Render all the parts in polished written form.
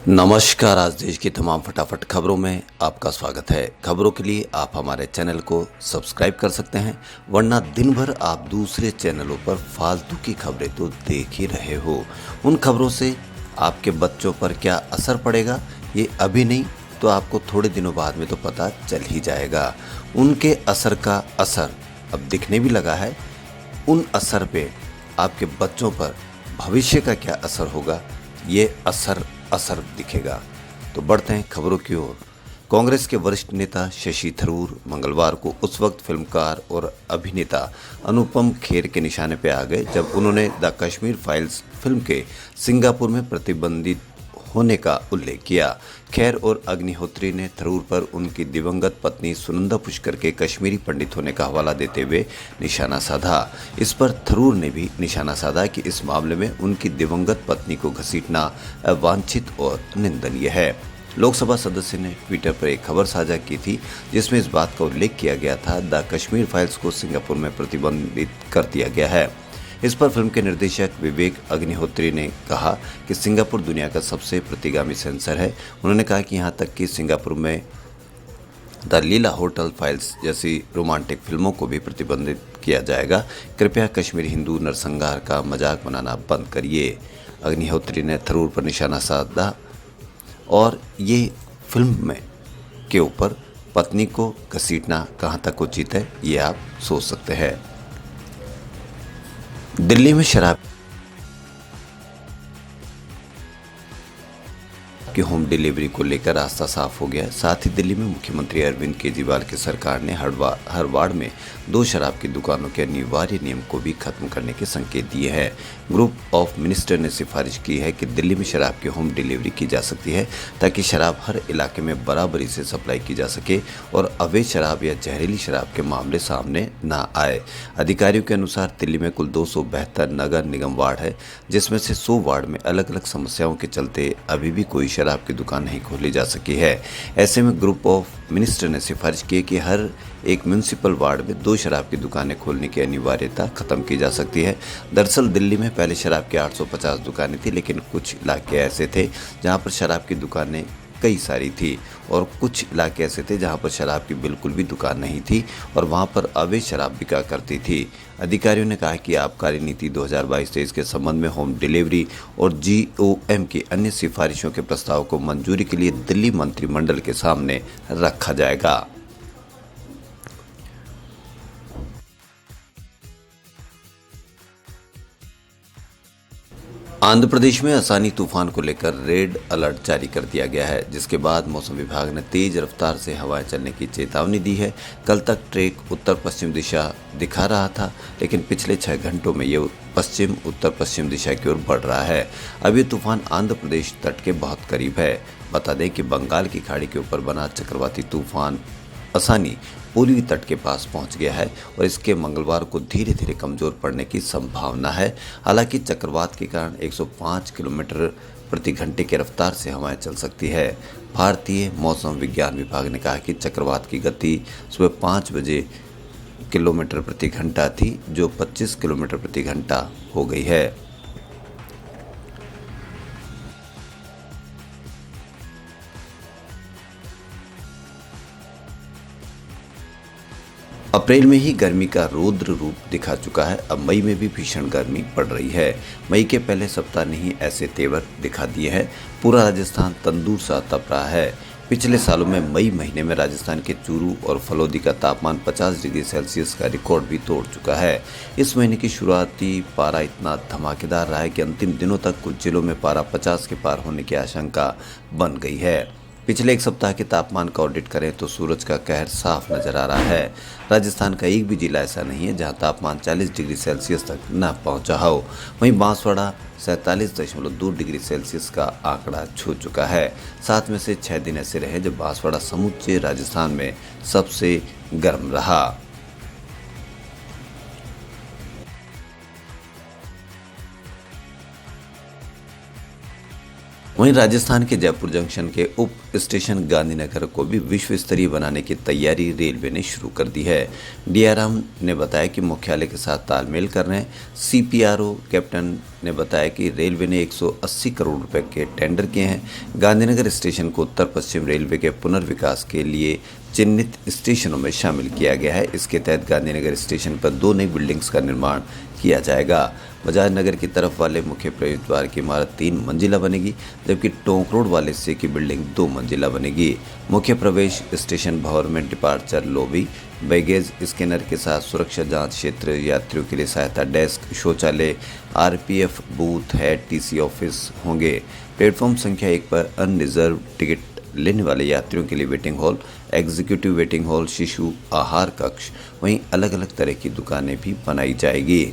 नमस्कार। आज देश की तमाम फटाफट खबरों में आपका स्वागत है। खबरों के लिए आप हमारे चैनल को सब्सक्राइब कर सकते हैं, वरना दिन भर आप दूसरे चैनलों पर फालतू की खबरें तो देख ही रहे हो। उन खबरों से आपके बच्चों पर क्या असर पड़ेगा, ये अभी नहीं तो आपको थोड़े दिनों बाद में तो पता चल ही जाएगा। उनके असर का असर अब दिखने भी लगा है। उन असर पे आपके बच्चों पर भविष्य का क्या असर होगा, ये असर दिखेगा। तो बढ़ते हैं खबरों की ओर। कांग्रेस के वरिष्ठ नेता शशि थरूर मंगलवार को उस वक्त फिल्मकार और अभिनेता अनुपम खेर के निशाने पर आ गए जब उन्होंने द कश्मीर फाइल्स फिल्म के सिंगापुर में प्रतिबंधित होने का उल्लेख किया। खैर और अग्निहोत्री ने थरूर पर उनकी दिवंगत पत्नी सुनंदा पुष्कर के कश्मीरी पंडित होने का हवाला देते हुए निशाना साधा। इस पर थरूर ने भी निशाना साधा कि इस मामले में उनकी दिवंगत पत्नी को घसीटना अवांछित और निंदनीय है। लोकसभा सदस्य ने ट्विटर पर एक खबर साझा की थी जिसमें इस बात का उल्लेख किया गया था द कश्मीर फाइल्स को सिंगापुर में प्रतिबंधित कर दिया गया है। इस पर फिल्म के निर्देशक विवेक अग्निहोत्री ने कहा कि सिंगापुर दुनिया का सबसे प्रतिगामी सेंसर है। उन्होंने कहा कि यहाँ तक कि सिंगापुर में द लीला होटल फाइल्स जैसी रोमांटिक फिल्मों को भी प्रतिबंधित किया जाएगा। कृपया कश्मीरी हिंदू नरसंहार का मजाक बनाना बंद करिए। अग्निहोत्री ने थरूर पर निशाना साधा और ये फिल्म में के ऊपर पत्नी को घसीटना कहाँ तक उचित है, ये आप सोच सकते हैं। दिल्ली में शराब की होम डिलीवरी को लेकर रास्ता साफ हो गया। साथ ही दिल्ली में मुख्यमंत्री अरविंद केजरीवाल की सरकार ने हर वार्ड में 2 शराब की दुकानों के अनिवार्य नियम को भी खत्म करने के संकेत दिए हैं। ग्रुप ऑफ मिनिस्टर ने सिफारिश की है कि दिल्ली में शराब की होम डिलीवरी की जा सकती है ताकि शराब हर इलाके में बराबरी से सप्लाई की जा सके और अवैध शराब या जहरीली शराब के मामले सामने न आए। अधिकारियों के अनुसार दिल्ली में कुल 272 नगर निगम वार्ड है, जिसमें से 100 वार्ड में अलग अलग समस्याओं के चलते अभी भी कोई शराब की दुकान नहीं खोली जा सकी है। ऐसे में ग्रुप ऑफ मिनिस्टर ने सिफारिश की कि हर एक म्यूनिसिपल वार्ड में 2 शराब की दुकानें खोलने की अनिवार्यता खत्म की जा सकती है। दरअसल दिल्ली में पहले शराब की 850 दुकानें थी, लेकिन कुछ इलाके ऐसे थे जहां पर शराब की दुकानें कई सारी थी और कुछ इलाके ऐसे थे जहां पर शराब की बिल्कुल भी दुकान नहीं थी और वहां पर अवैध शराब बिका करती थी। अधिकारियों ने कहा कि आबकारी नीति 2022-23 के संबंध में होम डिलीवरी और जीओएम की अन्य सिफारिशों के प्रस्ताव को मंजूरी के लिए दिल्ली मंत्रिमंडल के सामने रखा जाएगा। आंध्र प्रदेश में आसानी तूफान को लेकर रेड अलर्ट जारी कर दिया गया है, जिसके बाद मौसम विभाग ने तेज रफ्तार से हवाएं चलने की चेतावनी दी है। कल तक ट्रैक उत्तर पश्चिम दिशा दिखा रहा था, लेकिन पिछले 6 घंटों में ये पश्चिम उत्तर पश्चिम दिशा की ओर बढ़ रहा है। अब ये तूफान आंध्र प्रदेश तट के बहुत करीब है। बता दें कि बंगाल की खाड़ी के ऊपर बना चक्रवाती तूफान आसानी पूर्वी तट के पास पहुंच गया है और इसके मंगलवार को धीरे धीरे कमजोर पड़ने की संभावना है। हालांकि चक्रवात के कारण 105 किलोमीटर प्रति घंटे की रफ्तार से हवाएं चल सकती है। भारतीय मौसम विज्ञान विभाग ने कहा कि चक्रवात की गति सुबह 5 बजे किलोमीटर प्रति घंटा थी, जो 25 किलोमीटर प्रति घंटा हो गई है। अप्रैल में ही गर्मी का रौद्र रूप दिखा चुका है। अब मई में भी भीषण गर्मी पड़ रही है। मई के पहले सप्ताह ने ही ऐसे तेवर दिखा दिए हैं। पूरा राजस्थान तंदूर सा तप रहा है। पिछले सालों में मई महीने में राजस्थान के चूरू और फलोदी का तापमान 50 डिग्री सेल्सियस का रिकॉर्ड भी तोड़ चुका है। इस महीने की शुरुआती पारा इतना धमाकेदार रहा है कि अंतिम दिनों तक कुछ जिलों में पारा 50 के पार होने की आशंका बन गई है। पिछले 1 सप्ताह के तापमान का ऑडिट करें तो सूरज का कहर साफ नजर आ रहा है। राजस्थान का एक भी जिला ऐसा नहीं है जहां तापमान 40 डिग्री सेल्सियस तक न पहुंचा हो। वहीं बांसवाड़ा 47.2 डिग्री सेल्सियस का आंकड़ा छू चुका है। 7 में से 6 दिन ऐसे रहे जब बांसवाड़ा समूचे राजस्थान में सबसे गर्म रहा। वहीं राजस्थान के जयपुर जंक्शन के उप स्टेशन गांधीनगर को भी विश्व स्तरीय बनाने की तैयारी रेलवे ने शुरू कर दी है। डीआरएम ने बताया कि मुख्यालय के साथ तालमेल कर रहे हैं। सीपीआरओ कैप्टन ने बताया कि रेलवे ने 180 करोड़ रुपए के टेंडर किए हैं। गांधीनगर स्टेशन को उत्तर पश्चिम रेलवे के पुनर्विकास के लिए चिन्हित स्टेशनों में शामिल किया गया है। इसके तहत गांधीनगर स्टेशन पर 2 नई बिल्डिंग्स का निर्माण किया जाएगा। बजाज नगर की तरफ वाले मुख्य प्रवेश द्वार की इमारत 3 मंजिला बनेगी, जबकि टोंक रोड वाले से की बिल्डिंग 2 मंजिला बनेगी। मुख्य प्रवेश स्टेशन भवन में डिपार्चर लॉबी, बैगेज स्कैनर के साथ सुरक्षा जांच क्षेत्र, यात्रियों के लिए सहायता डेस्क, शौचालय, आरपीएफ बूथ है, टीसी ऑफिस होंगे। प्लेटफॉर्म संख्या 1 पर अनरिजर्व टिकट लेने वाले यात्रियों के लिए waiting hall, executive waiting hall, शिशु आहार कक्ष, वहीं अलग अलग तरह की दुकानें भी बनाई जाएगी।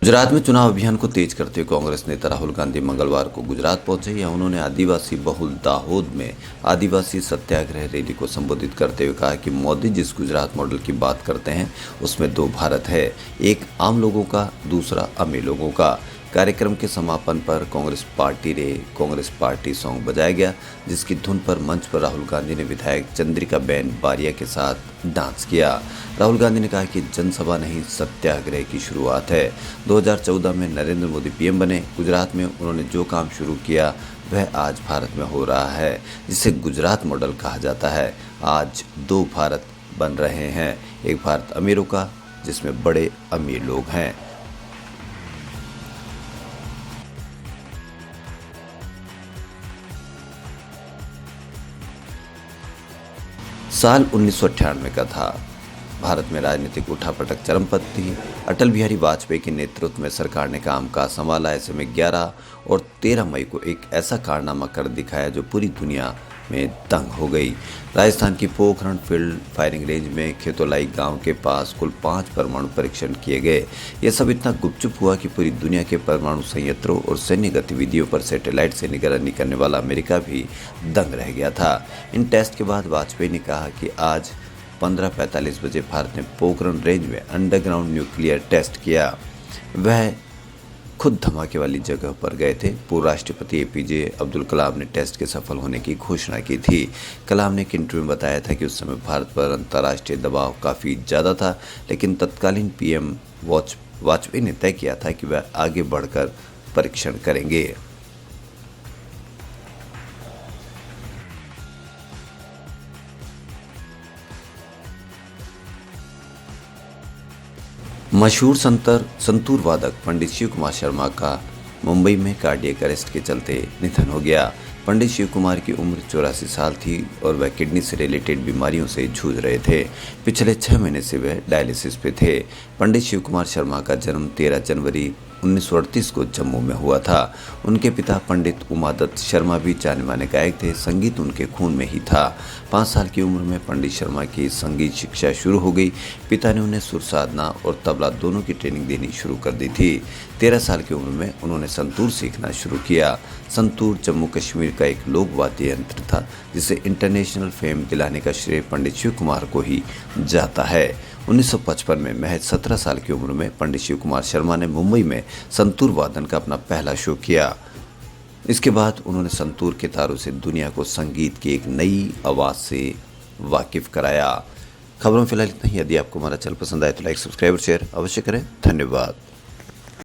गुजरात में चुनाव अभियान को तेज करते हुए कांग्रेस नेता राहुल गांधी मंगलवार को गुजरात पहुंचे। या उन्होंने आदिवासी बहुल दाहोद में आदिवासी सत्याग्रह रैली को संबोधित करते हुए कहा कि मोदी जिस गुजरात मॉडल की बात करते हैं उसमें 2 भारत है, एक आम लोगों का, दूसरा अमीर लोगों का। कार्यक्रम के समापन पर कांग्रेस पार्टी सॉन्ग बजाया गया, जिसकी धुन पर मंच पर राहुल गांधी ने विधायक चंद्रिका बेन बारिया के साथ डांस किया। राहुल गांधी ने कहा कि जनसभा नहीं, सत्याग्रह की शुरुआत है। 2014 में नरेंद्र मोदी पीएम बने। गुजरात में उन्होंने जो काम शुरू किया वह आज भारत में हो रहा है, जिसे गुजरात मॉडल कहा जाता है। आज 2 भारत बन रहे हैं, एक भारत अमीरों का जिसमें बड़े अमीर लोग हैं। साल 1998 का था। भारत में राजनीतिक उठापटक चरम पर थी। अटल बिहारी वाजपेयी के नेतृत्व में सरकार ने कामकाज संभाला। ऐसे में 11 और 13 मई को एक ऐसा कारनामा कर दिखाया जो पूरी दुनिया में दंग हो गई। राजस्थान की पोखरण फील्ड फायरिंग रेंज में खेतोलाई गांव के पास कुल 5 परमाणु परीक्षण किए गए। यह सब इतना गुपचुप हुआ कि पूरी दुनिया के परमाणु संयंत्रों और सैन्य गतिविधियों पर सैटेलाइट से निगरानी करने वाला अमेरिका भी दंग रह गया था। इन टेस्ट के बाद वाजपेयी ने कहा कि आज 15:45 बजे भारत ने पोखरण रेंज में अंडरग्राउंड न्यूक्लियर टेस्ट किया। वह खुद धमाके वाली जगह पर गए थे। पूर्व राष्ट्रपति एपीजे अब्दुल कलाम ने टेस्ट के सफल होने की घोषणा की थी। कलाम ने एक इंटरव्यू में बताया था कि उस समय भारत पर अंतर्राष्ट्रीय दबाव काफ़ी ज़्यादा था, लेकिन तत्कालीन पीएम वाजपेयी ने तय किया था कि वह आगे बढ़कर परीक्षण करेंगे। मशहूर संतूर वादक पंडित शिव कुमार शर्मा का मुंबई में कार्डियक अरेस्ट के चलते निधन हो गया। पंडित शिव कुमार की उम्र 84 साल थी और वह किडनी से रिलेटेड बीमारियों से जूझ रहे थे। पिछले 6 महीने से वह डायलिसिस पे थे। पंडित शिव कुमार शर्मा का जन्म 13 जनवरी 1938 को जम्मू में हुआ था। उनके पिता पंडित उमादत्त शर्मा भी जाने माने गायक थे। संगीत उनके खून में ही था। 5 साल की उम्र में पंडित शर्मा की संगीत शिक्षा शुरू हो गई। पिता ने उन्हें सुर साधना और तबला दोनों की ट्रेनिंग देनी शुरू कर दी थी। 13 साल की उम्र में उन्होंने संतूर सीखना शुरू किया। संतूर जम्मू कश्मीर का एक लोक वाद्य यंत्र था, जिसे इंटरनेशनल फेम दिलाने का श्रेय पंडित शिव कुमार को ही जाता है। 1955 में महज 17 साल की उम्र में पंडित शिव कुमार शर्मा ने मुंबई में संतूर वादन का अपना पहला शो किया। इसके बाद उन्होंने संतूर के तारों से दुनिया को संगीत की एक नई आवाज़ से वाकिफ कराया। खबरों में फिलहाल इतना ही। यदि आपको हमारा चैनल पसंद आए तो लाइक, सब्सक्राइब और शेयर अवश्य करें। धन्यवाद।